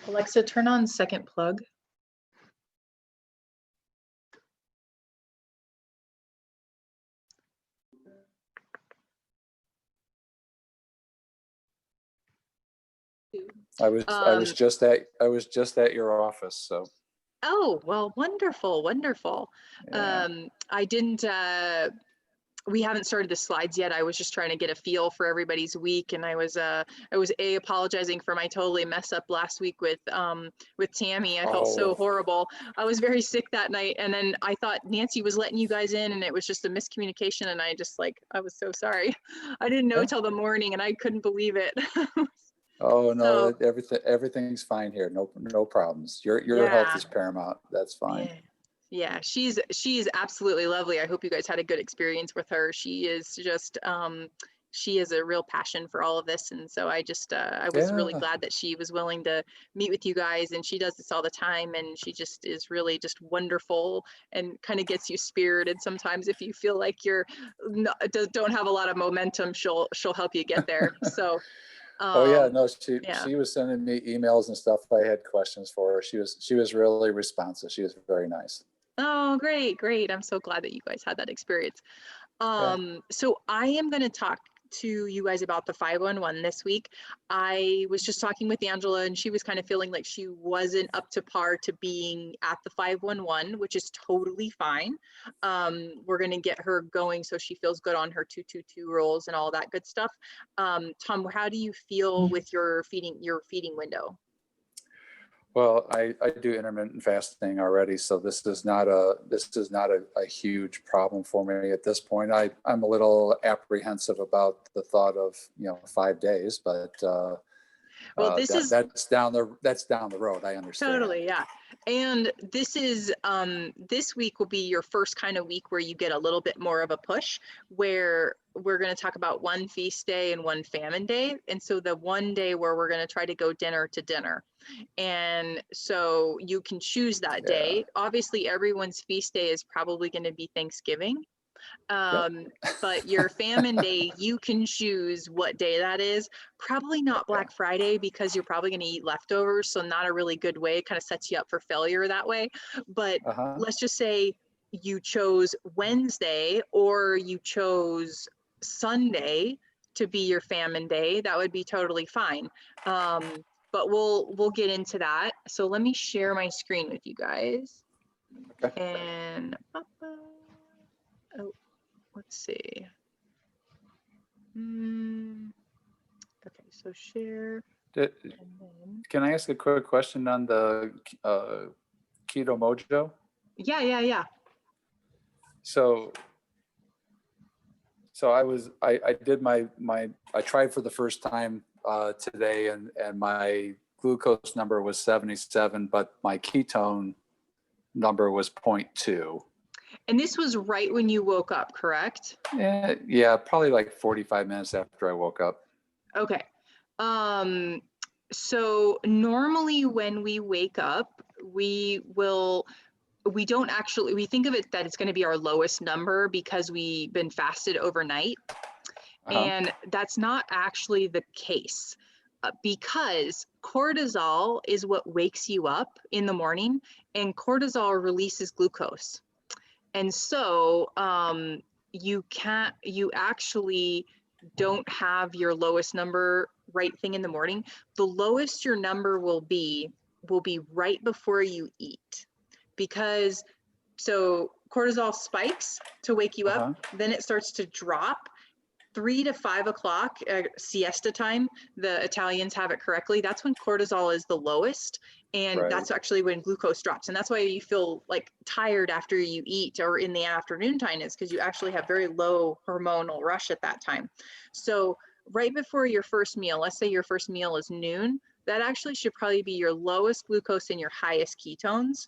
Alexa, turn on second plug. I was just at your office, so. Oh, well, wonderful, wonderful. Yeah. I didn't, we haven't started the slides yet. I was just trying to get a feel for everybody's week, and I was apologizing for my totally mess up last week with Tammy. I felt so horrible. I was very sick that night, and then I thought Nancy was letting you guys in, and it was just a miscommunication, and I was so sorry. I didn't know till the morning, and I couldn't believe it. Oh no, So, everything's fine here. No problems. Your health is paramount. That's fine. Yeah, she's absolutely lovely. I hope you guys had a good experience with her. She is just she has a real passion for all of this, and so I was really glad that she was willing to meet with you guys, and she does this all the time, and she just is really just wonderful and kind of gets you spirited sometimes if you feel like you're don't have a lot of momentum. She'll help you get there. So oh yeah, no, she was sending me emails and stuff. I had questions for her. She was really responsive. She was very nice. Oh, great, great. I'm so glad that you guys had that experience. So I am going to talk to you guys about the 511 this week. I was just talking with Angela, and she was kind of feeling like she wasn't up to par to being at the 511, which is totally fine. We're going to get her going so she feels good on her 222 rules and all that good stuff. Tom, how do you feel with your feeding window? Well, I do intermittent fasting already, so this is not a huge problem for me at this point. I'm a little apprehensive about the thought of 5 days, but well, that's down the road. I understand. Totally, yeah. And this week will be your first kind of week where you get a little bit more of a push, where we're going to talk about one feast day and one famine day. And so the one day where we're going to try to go dinner to dinner. And so you can choose that day. Obviously, everyone's feast day is probably going to be Thanksgiving. But your famine day, you can choose what day that is. Probably not Black Friday, because you're probably going to eat leftovers. So not a really good way. It kind of sets you up for failure that way. But let's just say you chose Wednesday or you chose Sunday to be your famine day. That would be totally fine. But we'll get into that. So let me share my screen with you guys. And let's see. Okay, so share. Can I ask a quick question on the Keto Mojo? Yeah. So I did I tried for the first time today, and my glucose number was 77, but my ketone number was 0.2. And this was right when you woke up, correct? Yeah, probably like 45 minutes after I woke up. Okay. So normally when we wake up, we think of it that it's going to be our lowest number because we've been fasted overnight. And that's not actually the case, because cortisol is what wakes you up in the morning, and cortisol releases glucose. And so you actually don't have your lowest number right thing in the morning. The lowest your number will be right before you eat, because so cortisol spikes to wake you up, then it starts to drop 3 to 5 o'clock, siesta time. The Italians have it correctly. That's when cortisol is the lowest. And that's actually when glucose drops. And that's why you feel like tired after you eat or in the afternoon time, is because you actually have very low hormonal rush at that time. So right before your first meal, let's say your first meal is noon, that actually should probably be your lowest glucose and your highest ketones.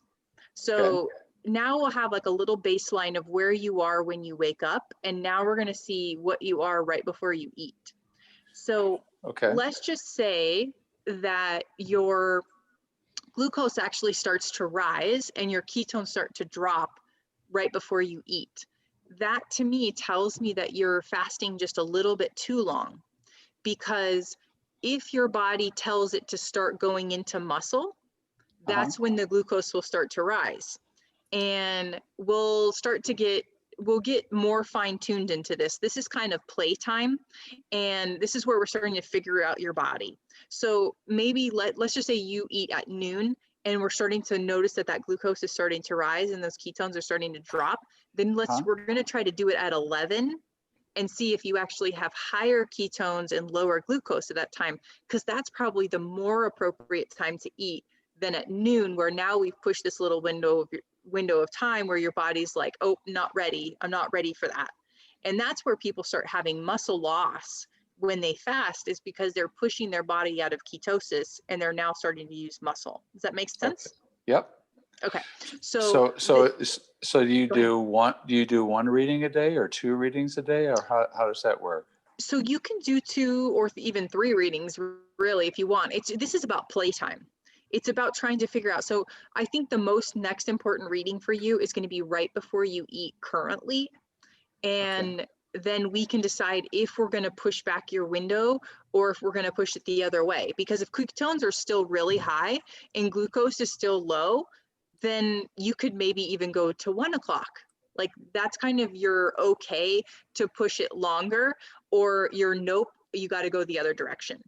So now we'll have like a little baseline of where you are when you wake up. And now we're going to see what you are right before you eat. So let's just say that your glucose actually starts to rise and your ketones start to drop right before you eat. That to me tells me that you're fasting just a little bit too long, because if your body tells it to start going into muscle, that's when the glucose will start to rise. And we'll get more fine-tuned into this. This is kind of playtime, and this is where we're starting to figure out your body. So maybe let's just say you eat at noon, and we're starting to notice that glucose is starting to rise and those ketones are starting to drop. Then we're going to try to do it at 11 and see if you actually have higher ketones and lower glucose at that time, because that's probably the more appropriate time to eat than at noon, where now we've pushed this little window of time where your body's like, oh, not ready. I'm not ready for that. And that's where people start having muscle loss when they fast, is because they're pushing their body out of ketosis and they're now starting to use muscle. Does that make sense? Okay. Yep. Okay. So do you do one reading a day or 2 readings a day, or how does that work? So you can do 2 or even 3 readings really if you want. This is about playtime. It's about trying to figure out. So I think the next important reading for you is going to be right before you eat currently. And then we can decide if we're going to push back your window or if we're going to push it the other way. Because if ketones are still really high and glucose is still low, then you could maybe even go to 1 o'clock. Like that's kind of your okay to push it longer, or your nope, you got to go the other direction.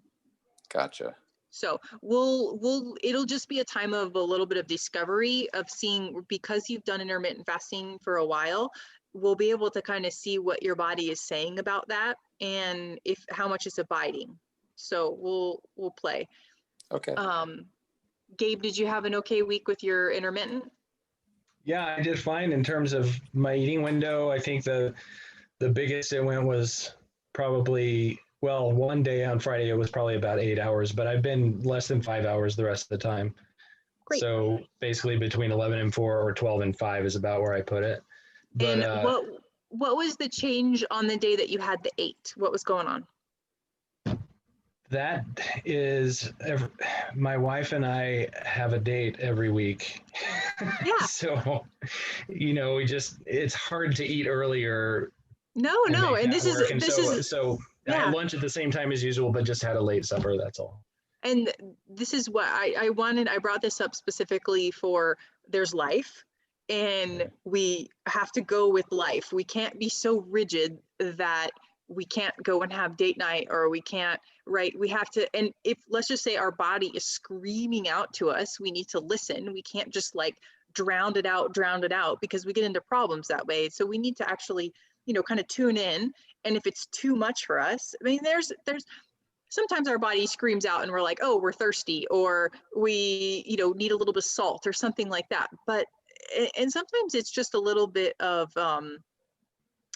Gotcha. So it'll just be a time of a little bit of discovery of seeing, because you've done intermittent fasting for a while, we'll be able to kind of see what your body is saying about that and how much it's abiding. So we'll play. Okay. Gabe, did you have an okay week with your intermittent? Yeah, I did fine in terms of my eating window. I think the biggest it went was probably, well, one day on Friday, it was probably about 8 hours, but I've been less than 5 hours the rest of the time. Great. So basically between 11 and 4 or 12 and 5 is about where I put it. But, and what was the change on the day that you had the 8? What was going on? That is, my wife and I have a date every week. Yeah. So, it's hard to eat earlier. No. And this is so I had lunch at the same time as usual, but just had a late supper. That's all. And this is what I wanted. I brought this up specifically for there's life, and we have to go with life. We can't be so rigid that we can't go and have date night, or we can't, right? We have to, and if, let's just say our body is screaming out to us, we need to listen. We can't just like drown it out, because we get into problems that way. So we need to actually, kind of tune in. And if it's too much for us, I mean, there's sometimes our body screams out and we're like, oh, we're thirsty, or we, need a little bit of salt or something like that. And sometimes it's just a little bit of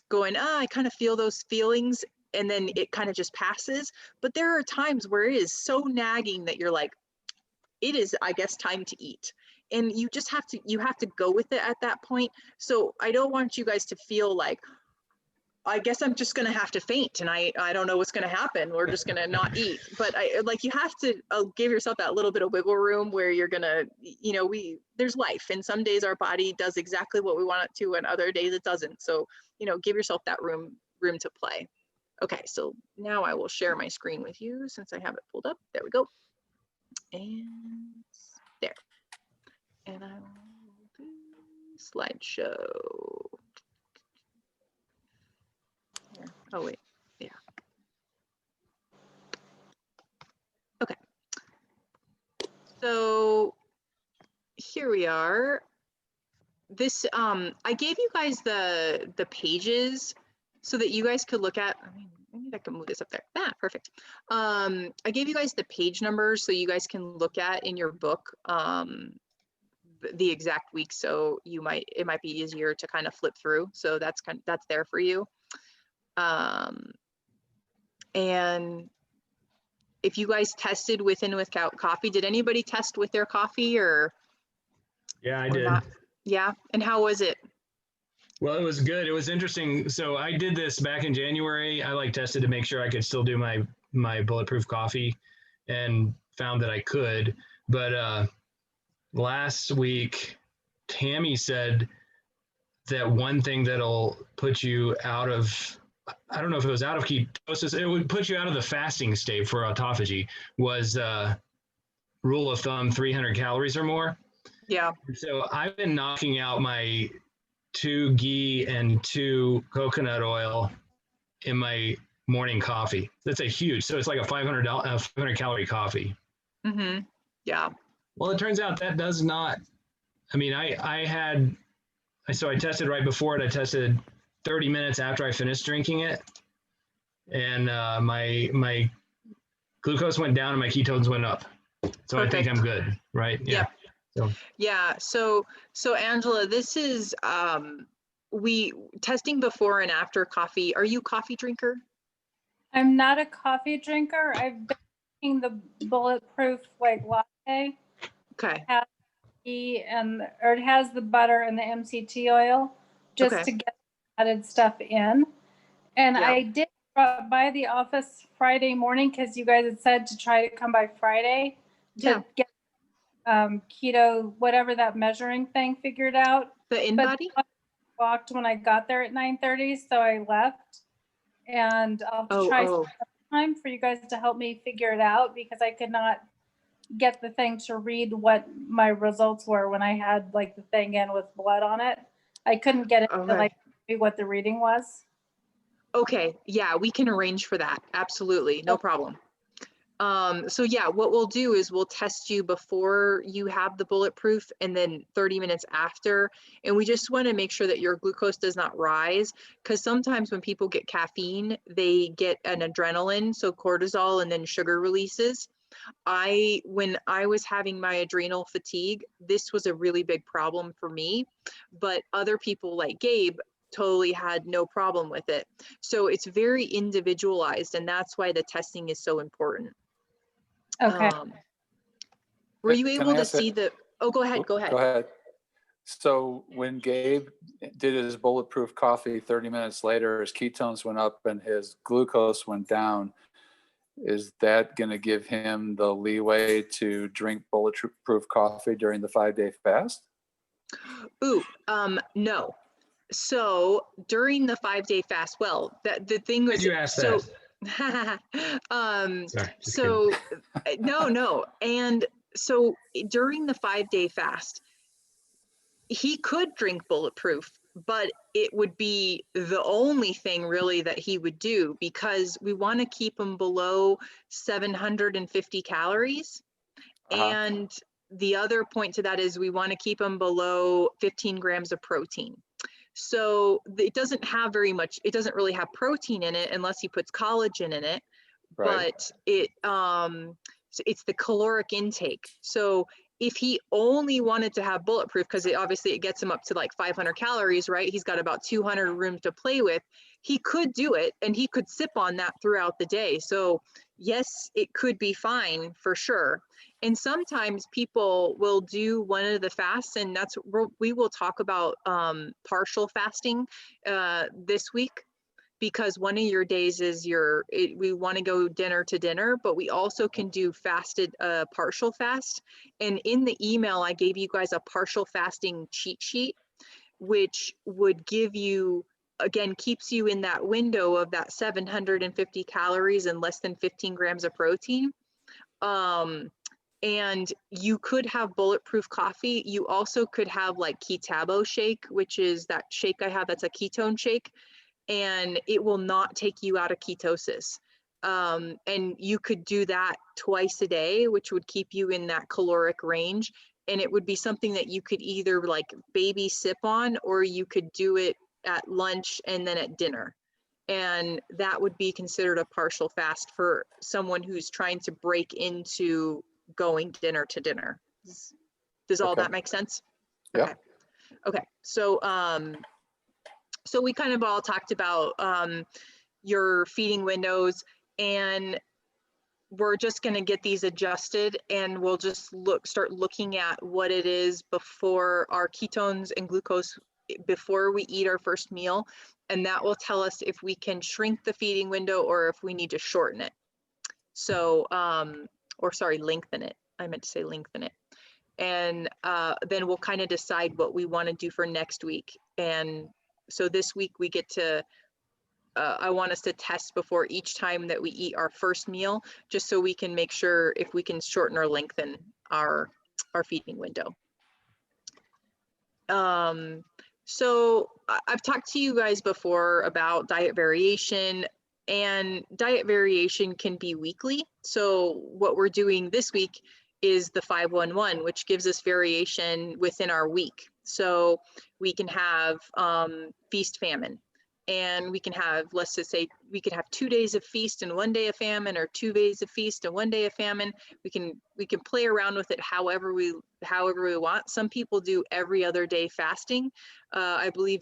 going, I kind of feel those feelings, and then it kind of just passes. But there are times where it is so nagging that you're like, it is, I guess, time to eat. And you just have to go with it at that point. So I don't want you guys to feel like, I guess I'm just going to have to faint and I don't know what's going to happen. We're just going to not eat. But you have to give yourself that little bit of wiggle room where you're going to, there's life. And some days our body does exactly what we want it to, and other days it doesn't. So, give yourself that room to play. Okay, so now I will share my screen with you since I have it pulled up. There we go. And there. And I will do slideshow. Here. Oh, wait. Yeah. Okay. So here we are. This, I gave you guys the pages so that you guys could look at, maybe I can move this up there. Perfect. I gave you guys the page numbers so you guys can look at in your book the exact week. So it might be easier to kind of flip through. So that's there for you. And if you guys tested with and without coffee, did anybody test with their coffee or? Yeah, I did. Not? Yeah. And how was it? Well, it was good. It was interesting. So I did this back in January. I tested to make sure I could still do my Bulletproof Coffee, and found that I could. But last week, Tammy said that one thing that'll put you out of I don't know if it was out of ketosis, it would put you out of the fasting state for autophagy, was rule of thumb 300 calories or more. Yeah. So I've been knocking out my 2 ghee and 2 coconut oil in my morning coffee. That's a huge, so it's like a 500 calorie coffee. Mm-hmm. Yeah. Well, it turns out that does not, I mean, so I tested right before it. I tested 30 minutes after I finished drinking it. And my glucose went down and my ketones went up. So Perfect. I think I'm good, right? Yeah. Yep. So. Yeah. So Angela, this is we testing before and after coffee. Are you a coffee drinker? I'm not a coffee drinker. I've been drinking the Bulletproof like latte. Okay. Or it has the butter and the MCT oil just Okay. to get added stuff in. And Yeah. I did drop by the office Friday morning because you guys had said to try to come by Friday to get keto, whatever that measuring thing figured out. The InBody? But walked when I got there at 9:30, so I left. And I'll try time for you guys to help me figure it out because I could not get the thing to read what my results were when I had like the thing in with blood on it. I couldn't get it to like see what the reading was. Okay. Yeah, we can arrange for that. Absolutely. No problem. So yeah, what we'll do is we'll test you before you have the Bulletproof and then 30 minutes after. And we just want to make sure that your glucose does not rise, because sometimes when people get caffeine, they get an adrenaline, so cortisol, and then sugar releases. When I was having my adrenal fatigue, this was a really big problem for me, but other people like Gabe totally had no problem with it. So it's very individualized, and that's why the testing is so important. Okay. Were you able to see the, go ahead. Go ahead. So when Gabe did his Bulletproof coffee, 30 minutes later, his ketones went up and his glucose went down. Is that going to give him the leeway to drink Bulletproof coffee during the 5-day fast? No. So during the 5-day fast, well, the thing was, Did you ask that? Sorry, no. And so during the 5-day fast, he could drink Bulletproof, but it would be the only thing really that he would do, because we want to keep him below 750 calories. And the other point to that is we want to keep him below 15 grams of protein. So it doesn't have very much, it doesn't really have protein in it unless he puts collagen in it, but it's the caloric intake. So if he only wanted to have Bulletproof, because obviously it gets him up to like 500 calories, right? He's got about 200 room to play with. He could do it and he could sip on that throughout the day. So yes, it could be fine for sure. And sometimes people will do one of the fasts, and that's where we will talk about partial fasting this week, because one of your days is we want to go dinner to dinner, but we also can do fasted partial fast. And in the email, I gave you guys a partial fasting cheat sheet, which would give you, again, keeps you in that window of that 750 calories and less than 15 grams of protein. And you could have Bulletproof coffee. You also could have like Ketabo shake, which is that shake I have that's a ketone shake, and it will not take you out of ketosis. And you could do that twice a day, which would keep you in that caloric range. And it would be something that you could either like baby sip on, or you could do it at lunch and then at dinner. And that would be considered a partial fast for someone who's trying to break into going dinner to dinner. Does all that make sense? Yeah. Okay. So we kind of all talked about your feeding windows, and we're just going to get these adjusted, and we'll just start looking at what it is before our ketones and glucose before we eat our first meal. And that will tell us if we can shrink the feeding window or if we need to shorten it. So, lengthen it. I meant to say lengthen it. And then we'll kind of decide what we want to do for next week. And so this week we get to I want us to test before each time that we eat our first meal, just so we can make sure if we can shorten or lengthen our feeding window. So I've talked to you guys before about diet variation, and diet variation can be weekly. So what we're doing this week is the 5-1-1, which gives us variation within our week. So we can have feast famine, and we can have, let's just say, we could have 2 days of feast and 1 day of famine, or 2 days of feast and 1 day of famine. We can play around with it however we want. Some people do every other day fasting. I believe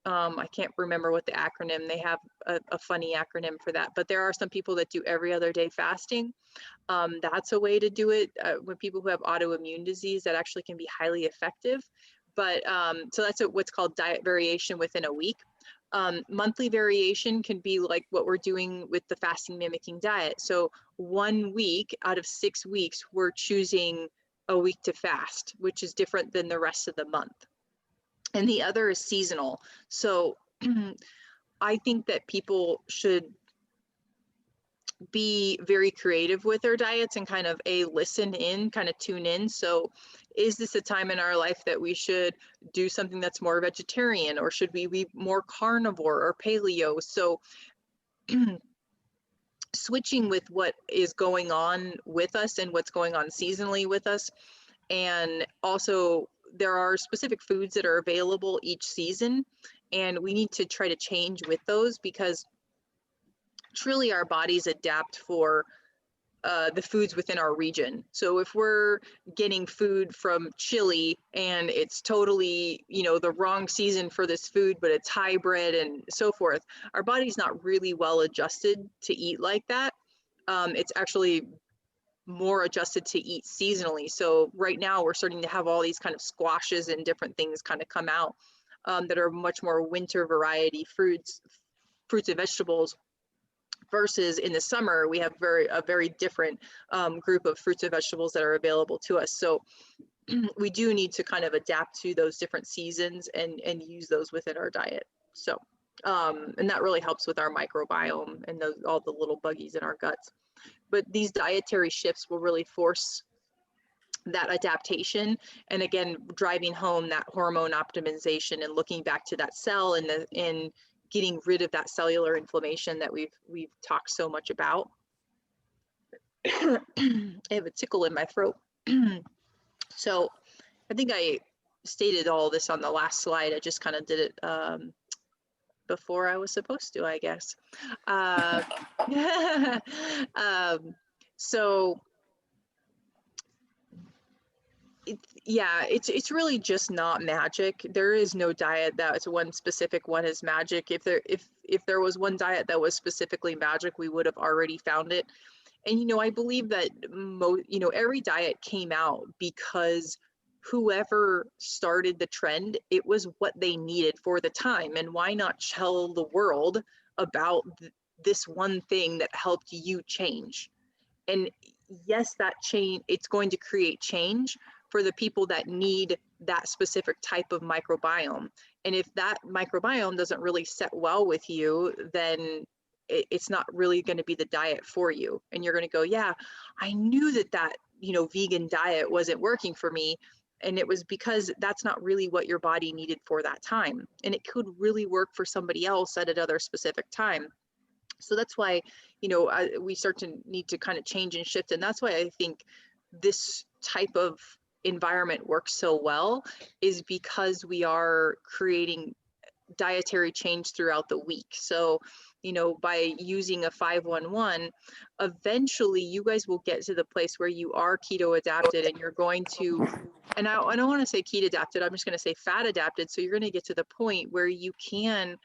I can't remember what the acronym, they have a funny acronym for that, but there are some people that do every other day fasting. That's a way to do it. When people who have autoimmune disease, that actually can be highly effective. But so that's what's called diet variation within a week. Monthly variation can be like what we're doing with the fasting mimicking diet. So 1 week out of 6 weeks, we're choosing a week to fast, which is different than the rest of the month. And the other is seasonal. So I think that people should be very creative with their diets and kind of listen in, kind of tune in. So is this a time in our life that we should do something that's more vegetarian, or should we be more carnivore or paleo? So switching with what is going on with us and what's going on seasonally with us. And also there are specific foods that are available each season, and we need to try to change with those, because truly our bodies adapt for the foods within our region. So if we're getting food from Chile and it's totally, the wrong season for this food, but it's hybrid and so forth, our body's not really well adjusted to eat like that. It's actually more adjusted to eat seasonally. So right now we're starting to have all these kind of squashes and different things kind of come out that are much more winter variety fruits and vegetables, versus in the summer we have a very different group of fruits and vegetables that are available to us. So we do need to kind of adapt to those different seasons and use those within our diet. So and that really helps with our microbiome and all the little buggies in our guts. But these dietary shifts will really force that adaptation, and again, driving home that hormone optimization and looking back to that cell and getting rid of that cellular inflammation that we've talked so much about. I have a tickle in my throat. So I think I stated all this on the last slide. I just kind of did it before I was supposed to, I guess. So it's really just not magic. There is no diet that's one specific one is magic. If there was one diet that was specifically magic, we would have already found it. And I believe that every diet came out because whoever started the trend, it was what they needed for the time. And why not tell the world about this one thing that helped you change? And yes, that change, it's going to create change for the people that need that specific type of microbiome. And if that microbiome doesn't really set well with you, then it's not really going to be the diet for you. And you're going to go, yeah, I knew that vegan diet wasn't working for me. And it was because that's not really what your body needed for that time. And it could really work for somebody else at another specific time. So that's why, we start to need to kind of change and shift. And that's why I think this type of environment works so well, is because we are creating dietary change throughout the week. So, by using a 5-1-1, eventually you guys will get to the place where you are keto adapted, and you're going to, and I don't want to say keto adapted, I'm just going to say fat adapted. So you're going to get to the point where you can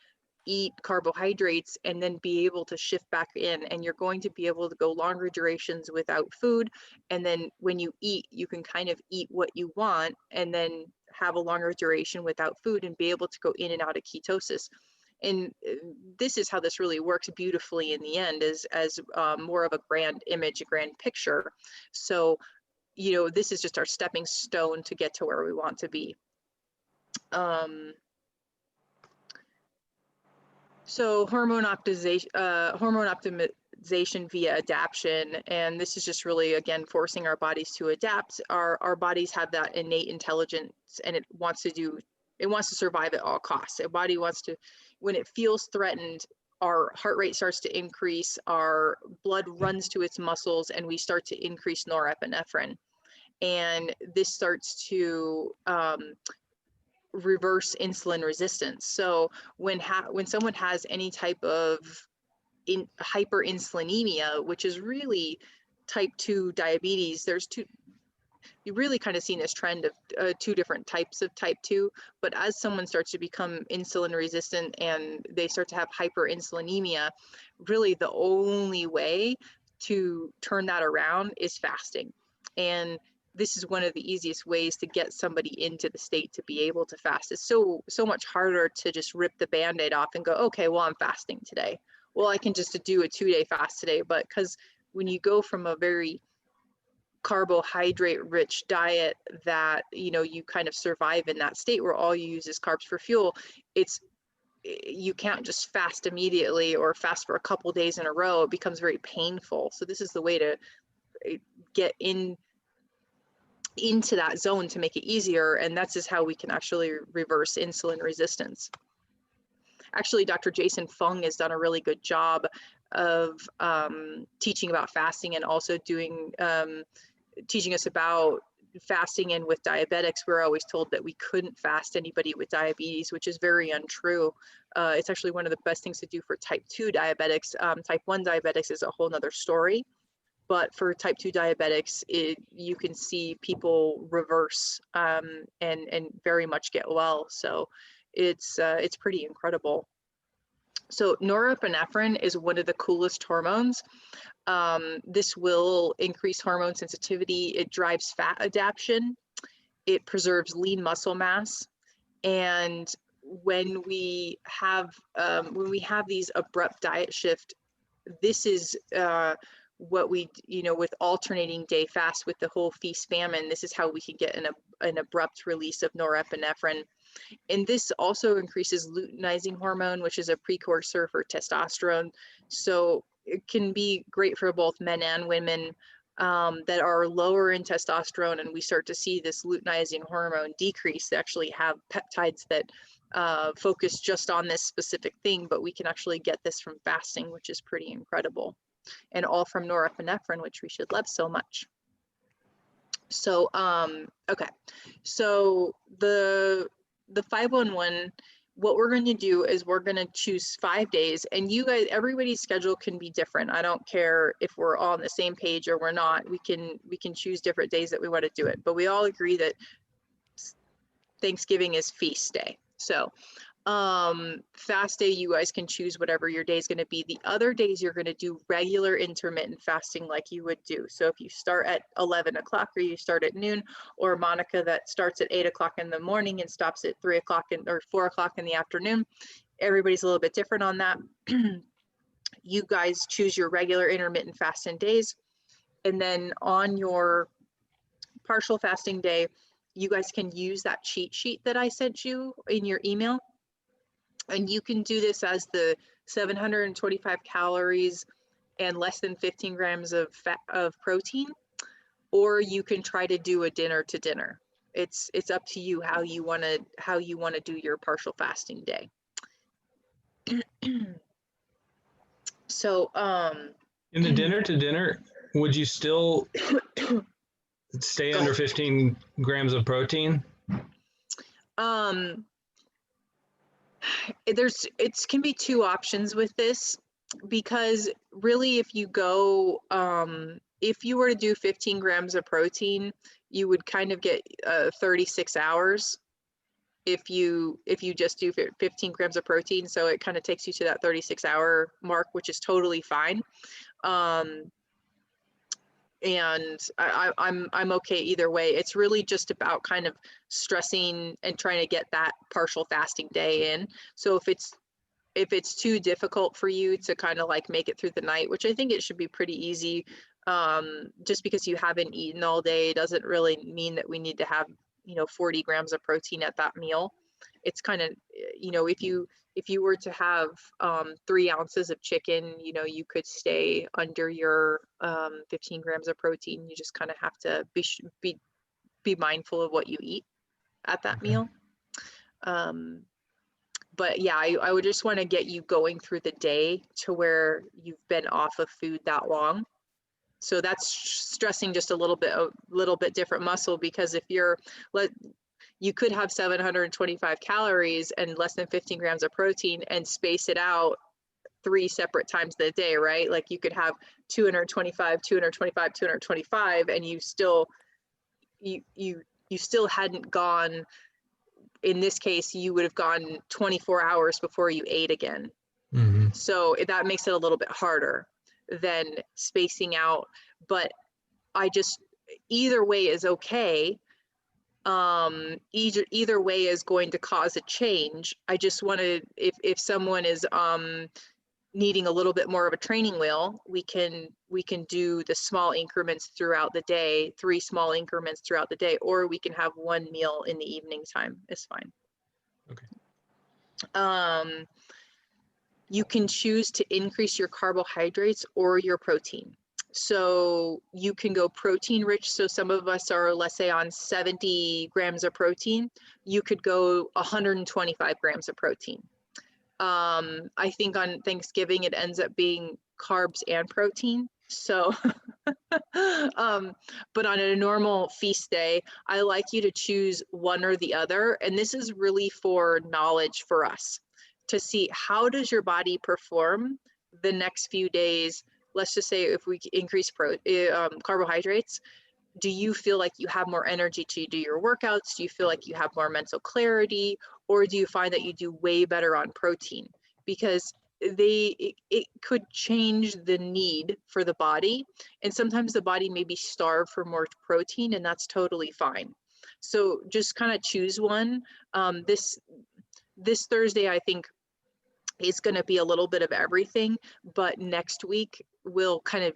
eat carbohydrates and then be able to shift back in, and you're going to be able to go longer durations without food. And then when you eat, you can kind of eat what you want and then have a longer duration without food and be able to go in and out of ketosis. And this is how this really works beautifully in the end, as more of a grand image, a grand picture. So, this is just our stepping stone to get to where we want to be. So hormone optimization via adaptation, and this is just really, again, forcing our bodies to adapt. Our bodies have that innate intelligence, and it wants to survive at all costs. Our body wants to, when it feels threatened, our heart rate starts to increase, our blood runs to its muscles, and we start to increase norepinephrine. And this starts to reverse insulin resistance. So when someone has any type of hyperinsulinemia, which is really type 2 diabetes, you really kind of seen this trend of two different types of type 2, but as someone starts to become insulin resistant and they start to have hyperinsulinemia, really the only way to turn that around is fasting. And this is one of the easiest ways to get somebody into the state to be able to fast. It's so much harder to just rip the Band-Aid off and go, okay, well, I'm fasting today. Well, I can just do a 2-day fast today. But because when you go from a very carbohydrate rich diet that, you kind of survive in that state where all you use is carbs for fuel, you can't just fast immediately or fast for a couple days in a row. It becomes very painful. So this is the way to get into that zone to make it easier, and that's just how we can actually reverse insulin resistance. Actually, Dr. Jason Fung has done a really good job of teaching about fasting, and also teaching us about fasting. And with diabetics, we're always told that we couldn't fast anybody with diabetes, which is very untrue. It's actually one of the best things to do for type 2 diabetics. Type 1 diabetics is a whole nother story. But for type 2 diabetics, you can see people reverse and very much get well. So it's pretty incredible. So norepinephrine is one of the coolest hormones. This will increase hormone sensitivity. It drives fat adaptation. It preserves lean muscle mass. And when we have these abrupt diet shift, this is what we, with alternating day fast with the whole feast famine, this is how we can get an abrupt release of norepinephrine. And this also increases luteinizing hormone, which is a precursor for testosterone. So it can be great for both men and women that are lower in testosterone, and we start to see this luteinizing hormone decrease. They actually have peptides that focus just on this specific thing, but we can actually get this from fasting, which is pretty incredible. And all from norepinephrine, which we should love so much. So, okay. So the 511, what we're going to do is we're going to choose 5 days, and you guys, everybody's schedule can be different. I don't care if we're all on the same page or we're not. We can choose different days that we want to do it, but we all agree that Thanksgiving is feast day. So fast day, you guys can choose whatever your day is going to be. The other days you're going to do regular intermittent fasting like you would do. So if you start at 11 o'clock or you start at noon, or Monica that starts at 8 o'clock in the morning and stops at 3 o'clock or 4 o'clock in the afternoon, everybody's a little bit different on that. You guys choose your regular intermittent fasting days, and then on your partial fasting day, you guys can use that cheat sheet that I sent you in your email. And you can do this as the 725 calories and less than 15 grams of protein, or you can try to do a dinner to dinner. It's up to you how you want to do your partial fasting day. So in the dinner to dinner, would you still stay under 15 grams of protein? It can be two options with this, because really if you go, if you were to do 15 grams of protein, you would kind of get 36 hours if you just do 15 grams of protein. So it kind of takes you to that 36-hour mark, which is totally fine. And I'm okay either way. It's really just about kind of stressing and trying to get that partial fasting day in. So if it's too difficult for you to kind of like make it through the night, which I think it should be pretty easy, just because you haven't eaten all day doesn't really mean that we need to have 40 grams of protein at that meal. It's kind of, if you if you were to have 3 ounces of chicken, you know, you could stay under your 15 grams of protein. You just kind of have to be mindful of what you eat at that meal. But yeah, I would just want to get you going through the day to where you've been off of food that long. So that's stressing just a little bit different muscle, because if you could have 725 calories and less than 15 grams of protein and space it out 3 separate times a day, right? Like you could have 225, 225, 225, and you still hadn't gone. In this case, you would have gone 24 hours before you ate again. So that makes it a little bit harder than spacing out. But either way is okay. Either way is going to cause a change. I just wanted, if someone is needing a little bit more of a training wheel, we can do the small increments throughout the day, 3 small increments throughout the day, or we can have 1 meal in the evening time. It's fine. Okay. You can choose to increase your carbohydrates or your protein. So you can go protein rich. So some of us are, let's say, on 70 grams of protein. You could go 125 grams of protein. I think on Thanksgiving, it ends up being carbs and protein. So, but on a normal feast day, I like you to choose one or the other. And this is really for knowledge for us to see, how does your body perform the next few days? Let's just say if we increase carbohydrates, do you feel like you have more energy to do your workouts? Do you feel like you have more mental clarity? Or do you find that you do way better on protein? Because it could change the need for the body. And sometimes the body may be starved for more protein, and that's totally fine. So just kind of choose one. This Thursday, I think, is going to be a little bit of everything, but next week we'll kind of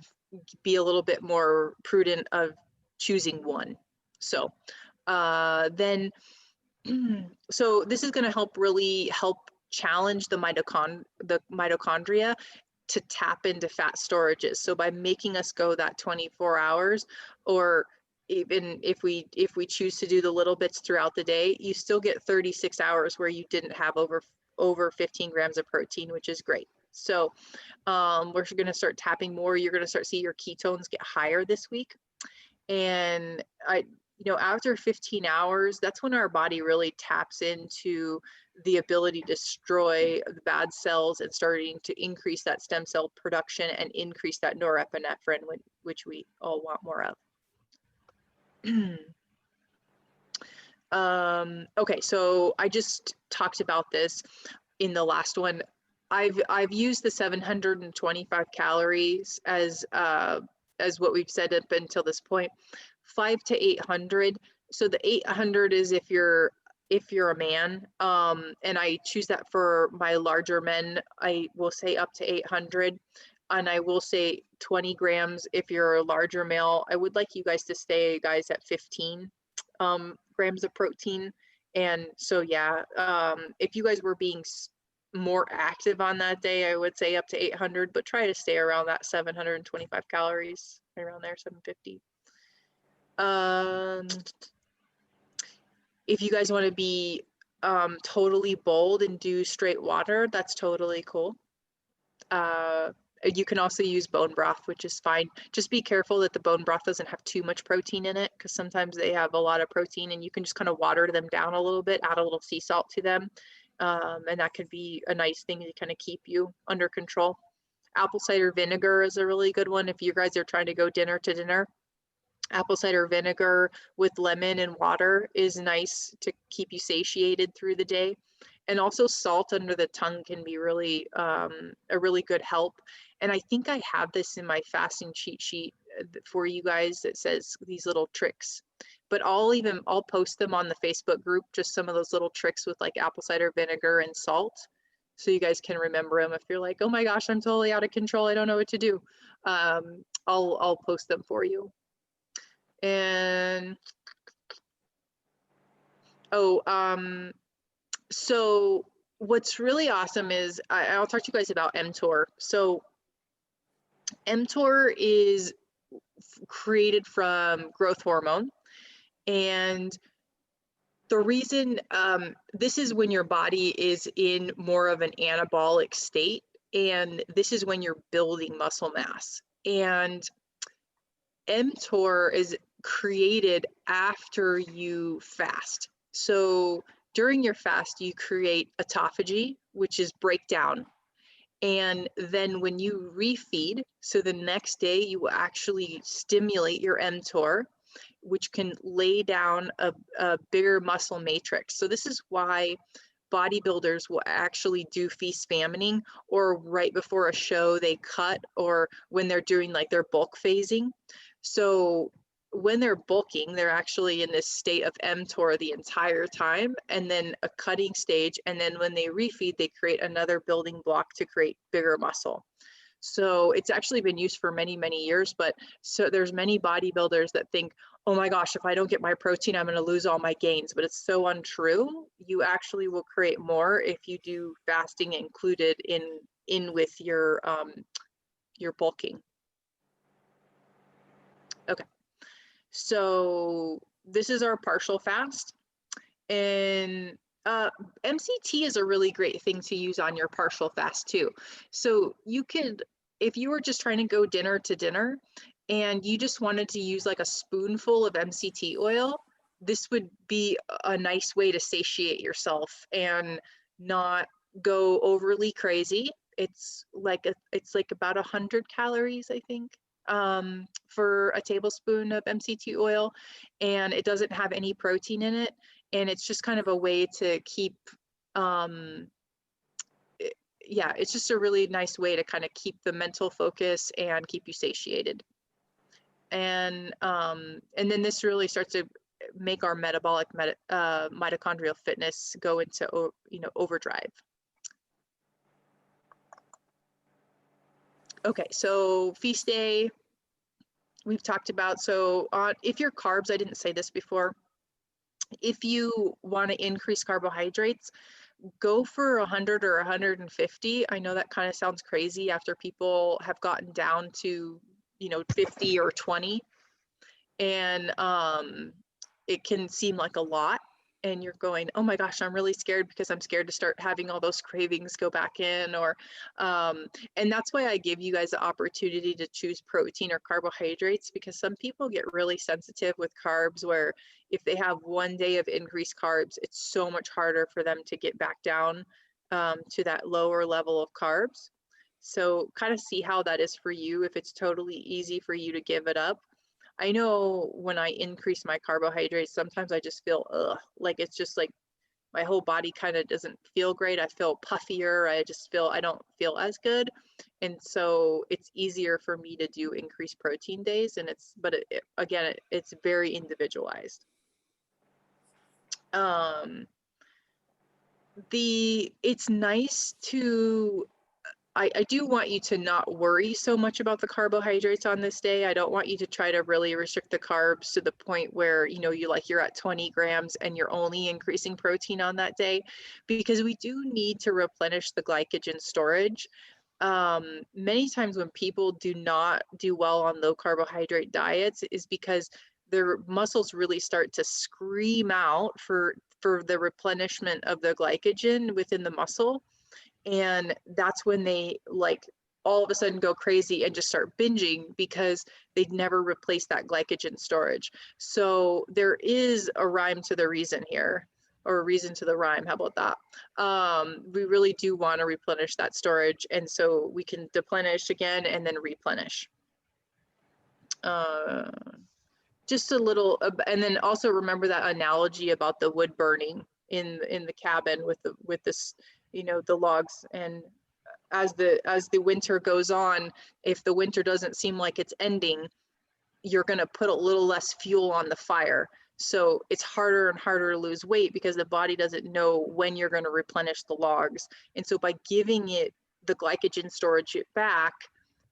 be a little bit more prudent of choosing one. So then, so this is going to really help challenge the mitochondria to tap into fat storages. So by making us go that 24 hours, or even if we choose to do the little bits throughout the day, you still get 36 hours where you didn't have over 15 grams of protein, which is great. So we're going to start tapping more. You're going to start seeing your ketones get higher this week. And after 15 hours, that's when our body really taps into the ability to destroy the bad cells and starting to increase that stem cell production and increase that norepinephrine, which we all want more of. Okay, so I just talked about this in the last one. I've used the 725 calories as what we've said up until this point, 500 to 800. So the 800 is if you're a man, and I choose that for my larger men. I will say up to 800, and I will say 20 grams if you're a larger male. I would like you guys to stay, guys, at 15 grams of protein. And so yeah, if you guys were being more active on that day, I would say up to 800, but try to stay around that 725 calories, around there, 750. If you guys want to be totally bold and do straight water, that's totally cool. You can also use bone broth, which is fine. Just be careful that the bone broth doesn't have too much protein in it, because sometimes they have a lot of protein, and you can just kind of water them down a little bit, add a little sea salt to them. And that could be a nice thing to kind of keep you under control. Apple cider vinegar is a really good one if you guys are trying to go dinner to dinner. Apple cider vinegar with lemon and water is nice to keep you satiated through the day. And also salt under the tongue can be really a really good help. And I think I have this in my fasting cheat sheet for you guys that says these little tricks. But I'll post them on the Facebook group, just some of those little tricks with like apple cider vinegar and salt, so you guys can remember them. If you're like, oh my gosh, I'm totally out of control, I don't know what to do, I'll post them for you. And so what's really awesome is I'll talk to you guys about mTOR. So mTOR is created from growth hormone, and the reason this is when your body is in more of an anabolic state, and this is when you're building muscle mass. And mTOR is created after you fast. So during your fast, you create autophagy, which is breakdown. And then when you refeed, so the next day you will actually stimulate your mTOR, which can lay down a bigger muscle matrix. So this is why bodybuilders will actually do feast famining, or right before a show they cut, or when they're doing like their bulk phasing. So when they're bulking, they're actually in this state of mTOR the entire time, and then a cutting stage, and then when they refeed, they create another building block to create bigger muscle. So it's actually been used for many, many years, but so there's many bodybuilders that think, oh my gosh, if I don't get my protein, I'm going to lose all my gains, but it's so untrue. You actually will create more if you do fasting included in with your bulking. Okay. So this is our partial fast, and MCT is a really great thing to use on your partial fast too. So you could, if you were just trying to go dinner to dinner and you just wanted to use like a spoonful of MCT oil, this would be a nice way to satiate yourself and not go overly crazy. It's like about 100 calories, I think, for a tablespoon of MCT oil, and it doesn't have any protein in it. And it's just kind of a way to keep, yeah, it's just a really nice way to kind of keep the mental focus and keep you satiated. And then this really starts to make our metabolic mitochondrial fitness go into, overdrive. Okay, so feast day, we've talked about. So if your carbs, I didn't say this before, if you want to increase carbohydrates, go for 100 or 150. I know that kind of sounds crazy after people have gotten down to, 50 or 20. And it can seem like a lot. And you're going, oh my gosh, I'm really scared because I'm scared to start having all those cravings go back in, or, and that's why I give you guys the opportunity to choose protein or carbohydrates, because some people get really sensitive with carbs, where if they have one day of increased carbs, it's so much harder for them to get back down to that lower level of carbs. So kind of see how that is for you, if it's totally easy for you to give it up. I know when I increase my carbohydrates, sometimes I just feel, like it's just like my whole body kind of doesn't feel great. I feel puffier. I don't feel as good. And so it's easier for me to do increased protein days. And it's very individualized. It's nice to, I do want you to not worry so much about the carbohydrates on this day. I don't want you to try to really restrict the carbs to the point where, you're at 20 grams and you're only increasing protein on that day, because we do need to replenish the glycogen storage. Many times when people do not do well on low carbohydrate diets is because their muscles really start to scream out for the replenishment of the glycogen within the muscle. And that's when they all of a sudden go crazy and just start binging, because they'd never replaced that glycogen storage. So there is a rhyme to the reason here, or a reason to the rhyme. How about that? We really do want to replenish that storage. And so we can deplenish again and then replenish. Just a little, and then also remember that analogy about the wood burning in the cabin with this, the logs. And as the winter goes on, if the winter doesn't seem like it's ending, you're going to put a little less fuel on the fire. So it's harder and harder to lose weight, because the body doesn't know when you're going to replenish the logs. And so by giving it the glycogen storage back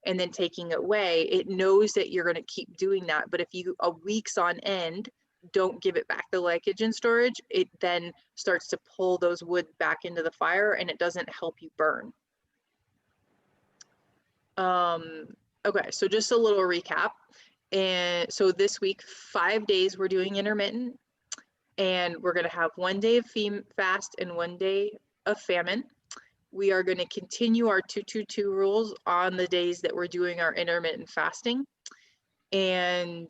and then taking it away, it knows that you're going to keep doing that. But if you weeks on end, don't give it back the glycogen storage, it then starts to pull those wood back into the fire, and it doesn't help you burn. Okay, so just a little recap. And so this week, 5 days we're doing intermittent, and we're going to have 1 day of fast and 1 day of famine. We are going to continue our 2-2-2 rules on the days that we're doing our intermittent fasting. And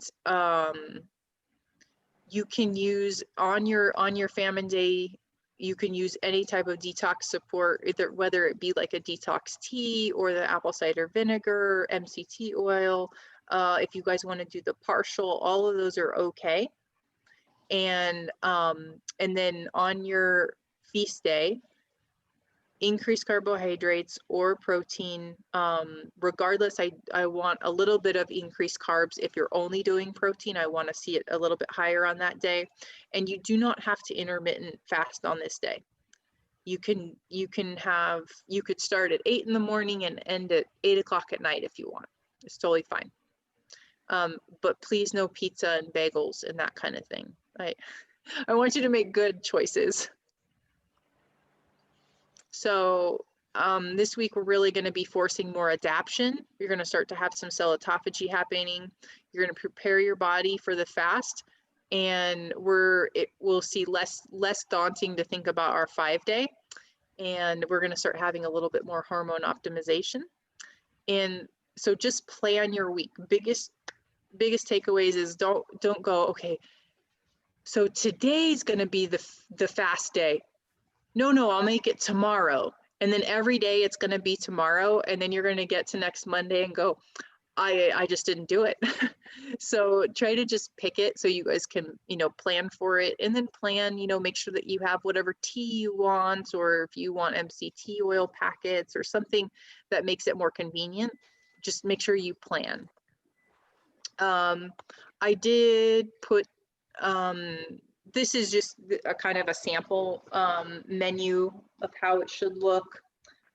you can use on your famine day, you can use any type of detox support, whether it be like a detox tea or the apple cider vinegar, MCT oil. If you guys want to do the partial, all of those are okay. And then on your feast day, increase carbohydrates or protein. Regardless, I want a little bit of increased carbs. If you're only doing protein, I want to see it a little bit higher on that day. And you do not have to intermittent fast on this day. You could start at 8 in the morning and end at 8 o'clock at night if you want. It's totally fine. But please no pizza and bagels and that kind of thing. I want you to make good choices. So this week, we're really going to be forcing more adaptation. You're going to start to have some cell autophagy happening. You're going to prepare your body for the fast, and it will see less daunting to think about our 5 day. And we're going to start having a little bit more hormone optimization. And so just plan your week. Biggest takeaways is don't go, okay, so today's going to be the fast day. No, I'll make it tomorrow. And then every day it's going to be tomorrow. And then you're going to get to next Monday and go, I just didn't do it. So try to just pick it so you guys can, plan for it, and then plan, make sure that you have whatever tea you want, or if you want MCT oil packets or something that makes it more convenient, just make sure you plan. I did put, this is just a kind of a sample menu of how it should look.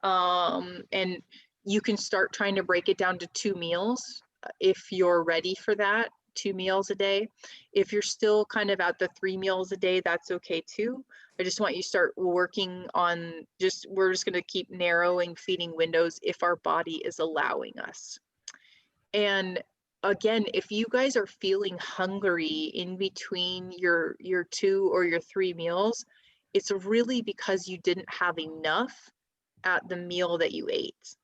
And you can start trying to break it down to 2 meals if you're ready for that, 2 meals a day. If you're still kind of at the 3 meals a day, that's okay too. I just want you to start working on we're just going to keep narrowing feeding windows if our body is allowing us. And again, if you guys are feeling hungry in between your 2 or your 3 meals, it's really because you didn't have enough at the meal that you ate.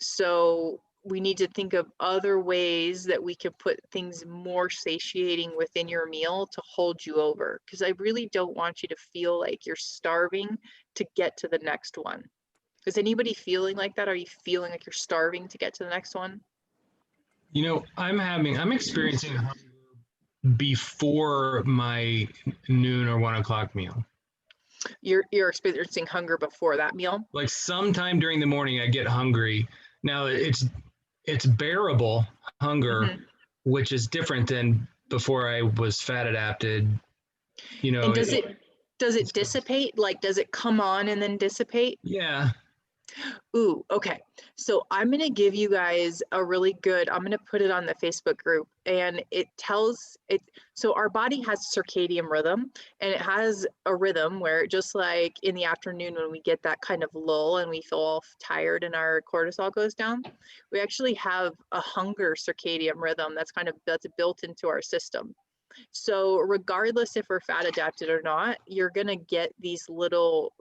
So we need to think of other ways that we can put things more satiating within your meal to hold you over, because I really don't want you to feel like you're starving to get to the next one. Is anybody feeling like that? Are you feeling like you're starving to get to the next one? I'm experiencing hunger before my noon or 1 o'clock meal. You're experiencing hunger before that meal? Like sometime during the morning, I get hungry. Now it's bearable hunger, which is different than before I was fat adapted. And does it dissipate? Like, does it come on and then dissipate? Yeah. Ooh, okay. So I'm going to give you guys I'm going to put it on the Facebook group, and it tells it. So our body has circadian rhythm, and it has a rhythm where, just like in the afternoon when we get that kind of lull and we feel all tired and our cortisol goes down, we actually have a hunger circadian rhythm that's built into our system. So regardless if we're fat adapted or not, you're going to get these little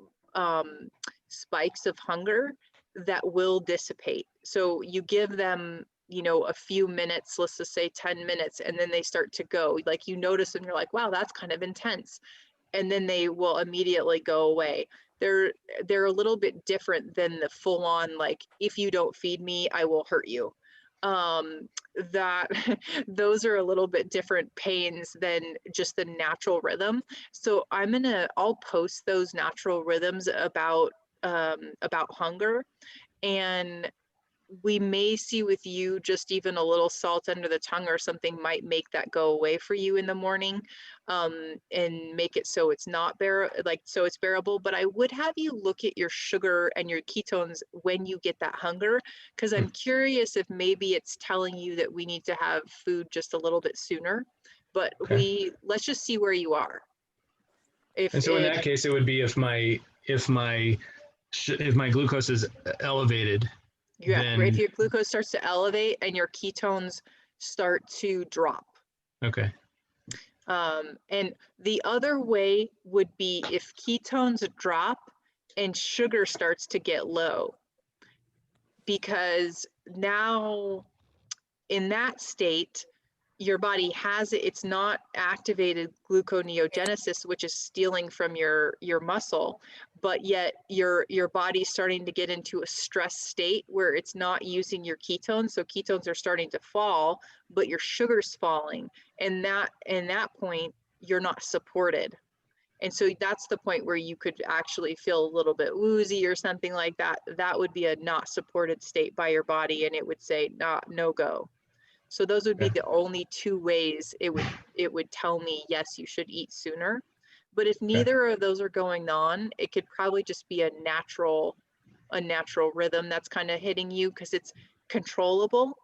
spikes of hunger that will dissipate. So you give them, a few minutes, let's just say 10 minutes, and then they start to go. Like, you notice them, you're like, wow, that's kind of intense. And then they will immediately go away. They're a little bit different than the full on, like, if you don't feed me, I will hurt you. Those are a little bit different pains than just the natural rhythm. So I'll post those natural rhythms about hunger, and we may see with you just even a little salt under the tongue or something might make that go away for you in the morning, and make it so it's not so it's bearable. But I would have you look at your sugar and your ketones when you get that hunger, because I'm curious if maybe it's telling you that we need to have food just a little bit sooner, but Okay. let's just see where you are. And so in that case, it would be if my glucose is elevated, yeah, then if your glucose starts to elevate and your ketones start to drop. okay. And the other way would be if ketones drop and sugar starts to get low, because now in that state, your body has it, it's not activated gluconeogenesis, which is stealing from your muscle, but yet your body's starting to get into a stress state where it's not using your ketones. So ketones are starting to fall, but your sugar's falling. And that, in that point, you're not supported. And so that's the point where you could actually feel a little bit woozy or something like that. That would be a not supported state by your body, and it would say no go. So those would be the only two ways it would tell me, yes, you should eat sooner. But if neither of those are going on, it could probably just be a natural rhythm that's kind of hitting you because it's controllable.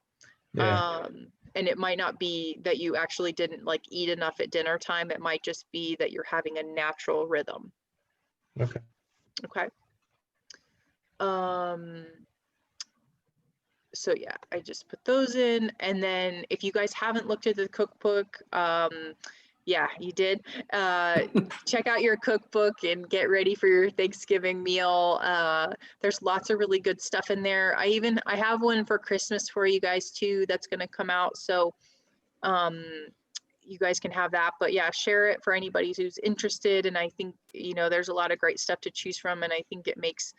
Yeah. And it might not be that you actually didn't like eat enough at dinner time. It might just be that you're having a natural rhythm. Okay. Okay. So yeah, I just put those in. And then if you guys haven't looked at the cookbook, yeah, you did. Check out your cookbook and get ready for your Thanksgiving meal. There's lots of really good stuff in there. I have one for Christmas for you guys too that's going to come out. So you guys can have that. But yeah, share it for anybody who's interested. And I think, you know, there's a lot of great stuff to choose from. And I think it makes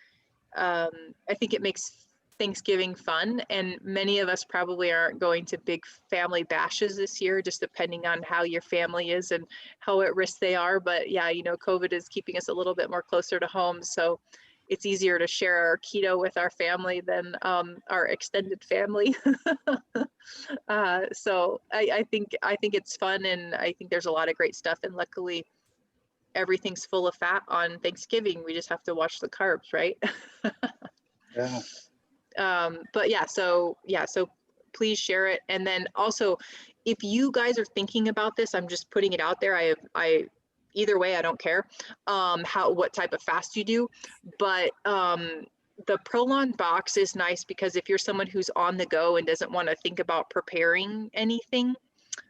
Thanksgiving fun, and many of us probably aren't going to big family bashes this year, just depending on how your family is and how at risk they are. But yeah, you know, COVID is keeping us a little bit more closer to home, so it's easier to share our keto with our family than our extended family. So I think it's fun, and I think there's a lot of great stuff, and luckily everything's full of fat on Thanksgiving. We just have to watch the carbs, right? Yeah. But yeah, so please share it. And then also, if you guys are thinking about this, I'm just putting it out there. I either way, I don't care what type of fast you do, but the Prolon box is nice because if you're someone who's on the go and doesn't want to think about preparing anything,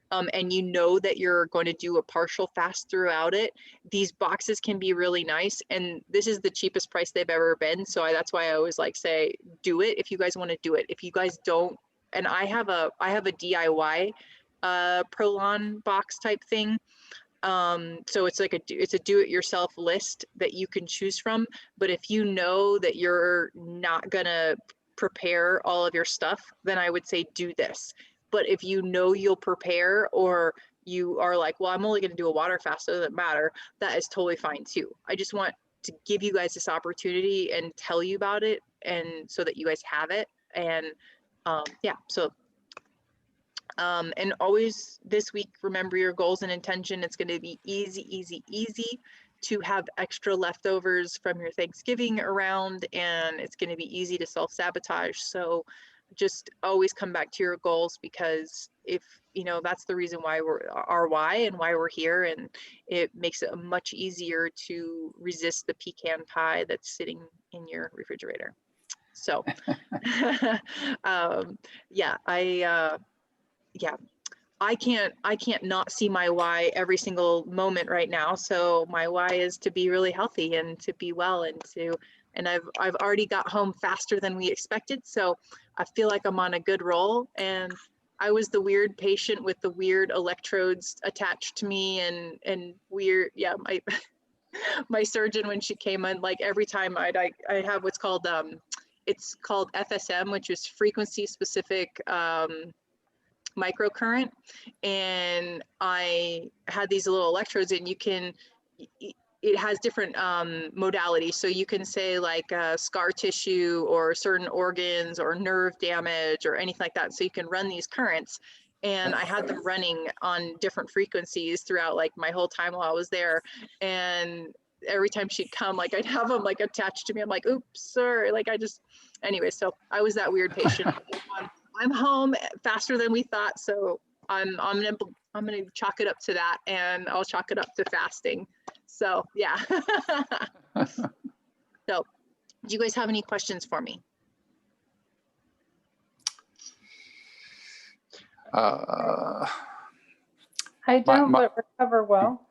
and you know that you're going to do a partial fast throughout it, these boxes can be really nice. And this is the cheapest price they've ever been. So that's why I always like say, do it if you guys want to do it. If you guys don't, and I have a DIY Prolon box type thing. So it's like it's a do-it-yourself list that you can choose from. But if you know that you're not gonna prepare all of your stuff, then I would say do this. But if you know you'll prepare, or you are like, well, I'm only going to do a water fast, so it doesn't matter, that is totally fine too. I just want to give you guys this opportunity and tell you about it, and so that you guys have it. And yeah, so and always this week, remember your goals and intention. It's going to be easy to have extra leftovers from your Thanksgiving around, and it's going to be easy to self-sabotage. So just always come back to your goals, because if you know, that's the reason why we're here, and it makes it much easier to resist the pecan pie that's sitting in your refrigerator. So I can't not see my why every single moment right now. So my why is to be really healthy and to be well, and I've already got home faster than we expected. So I feel like I'm on a good roll. And I was the weird patient with the weird electrodes attached to me and weird, yeah, my surgeon, when she came in, like every time I have what's called, it's called FSM, which is frequency specific microcurrent. And I had these little electrodes, and it has different modalities. So you can say like scar tissue or certain organs or nerve damage or anything like that. So you can run these currents. And I had them running on different frequencies throughout like my whole time while I was there. And every time she'd come, like I'd have them like attached to me. I'm like, oops, sorry. Like anyway, so I was that weird patient. I'm home faster than we thought. So I'm I'm going to chalk it up to that, and I'll chalk it up to fasting. So yeah. So do you guys have any questions for me? I don't, but recover well.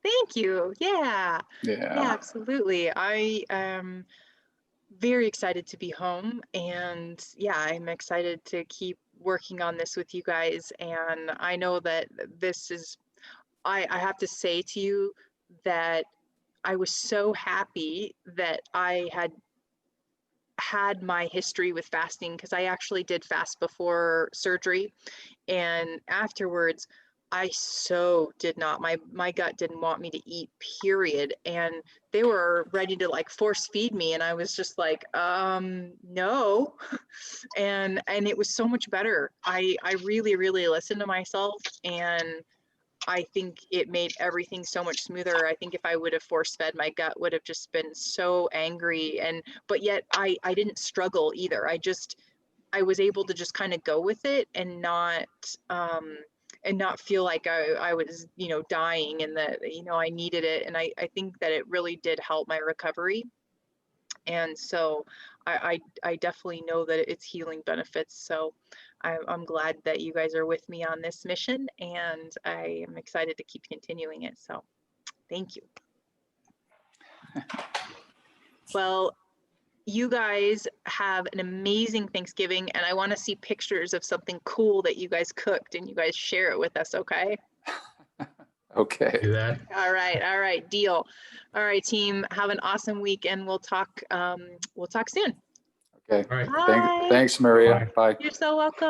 Thank you. Yeah, absolutely. I am very excited to be home, and yeah, I'm excited to keep working on this with you guys. And I know that this is, I have to say to you that I was so happy that I had my history with fasting, because I actually did fast before surgery, and afterwards I so did not, my gut didn't want me to eat, period, and they were ready to like force feed me, and I was just like, no. And it was so much better. I really listened to myself, and I think it made everything so much smoother. I think if I would have force fed, my gut would have just been so angry, but yet I didn't struggle either. I was able to just kind of go with it and not feel like I was, dying, and that, I needed it. And I think that it really did help my recovery. And so I definitely know that it's healing benefits. So I'm glad that you guys are with me on this mission, and I am excited to keep continuing it. So thank you. Well, you guys have an amazing Thanksgiving, and I want to see pictures of something cool that you guys cooked, and you guys share it with us, okay? Okay. Do that. All right, deal. All right, team, have an awesome week, and we'll talk soon. Okay. All right. Bye. Thanks, Maria. Bye. You're so welcome.